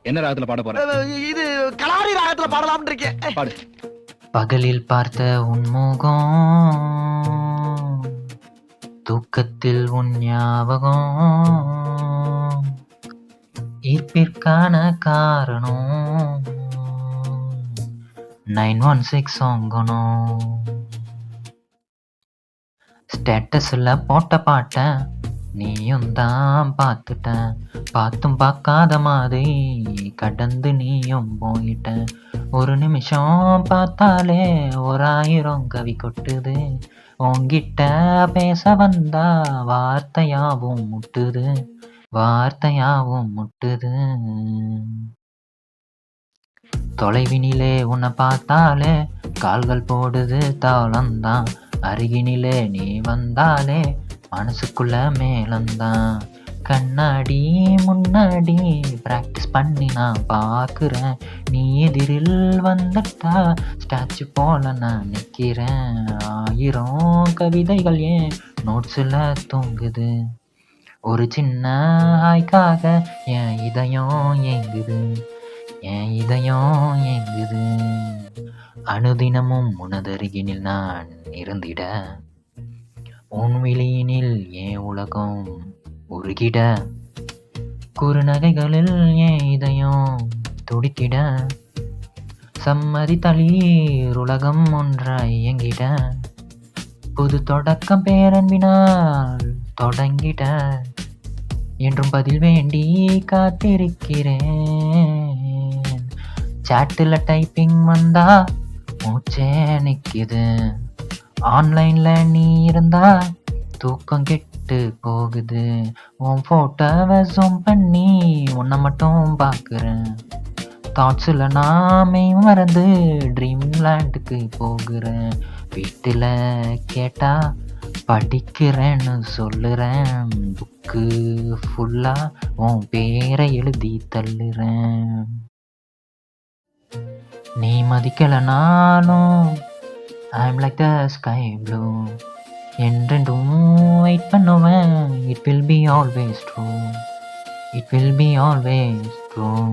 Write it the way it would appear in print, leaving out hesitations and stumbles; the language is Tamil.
என்ன ராகத்துல பாட போற? இது கலாரி ராகத்துல பாடலாம்னு இருக்கேன். பாடு. பகலில் பார்த்த உன்முகம், தூக்கத்தில் உன் ஞாபகம், ஈர்ப்பிற்கான காரணம் 916 சொங்கணும். ஸ்டேட்டஸ்ல போட்ட பாட்ட நீயும் தான் பார்த்துட்டேன், பார்த்தும் பார்க்காத மாதிரி கடந்து நீயும் போயிட்ட. ஒரு நிமிஷம் பார்த்தாலே 1000 கவி கொட்டுது, உன்கிட்ட பேச வந்தா வார்த்தையாவும் முட்டுது, வார்த்தையாவும் முட்டுது. தொலைவினிலே உன்னை பார்த்தாலே கால்கள் போடுது தாளந்தான், அருகினிலே நீ வந்தாலே மனசுக்குள்ள மேலந்தான். கண்ணாடி முன்னாடி பிராக்டிஸ் பண்ணி நான் பார்க்குறேன், நீ எதிரில் வந்துட்டா ஸ்டாச்சு போல நான் நிற்கிறேன். 1000 கவிதைகள் ஏன் நோட்ஸில் தூங்குது, ஒரு சின்ன ஆய்க்காக என் இதயம் ஏங்குது, என் இதயம் ஏங்குது. அனுதினமும் உனதருகினில் நான் இருந்திட, உன் விழியினில் என் உலகம் உருகிட, குறுநகைகளில் என் இதயம் துடித்திட, சம்மதி தளீர் உலகம் ஒன்றாய் இயங்கிட, புது தொடக்கம் பேரன்பினால் தொடங்கிட, என்றும் பதில் வேண்டி காத்திருக்கிறேன். சாட்டில் டைப்பிங் வந்தா மூச்சே நிற்கிது, ஆன்லைன்ல நீ இருந்தா தூக்கம் கெட்டு போகுது. உன் போட்டோவை ஜூம் பண்ணி உன்னை மட்டும் பார்க்குறேன், தாட்ஸில் நாமே மறந்து ட்ரீம் லேண்டுக்கு போகிறேன். வீட்டில் கேட்டா படிக்கிறேன்னு சொல்லுறேன், புக்கு ஃபுல்லாக உன் பேரை எழுதி தள்ளுறேன். நீ மதிக்கலனாலும் I'm like the sky blue, என்றென்றும் வெயிட் பண்ணுவேன். It will be always true, it will be always true.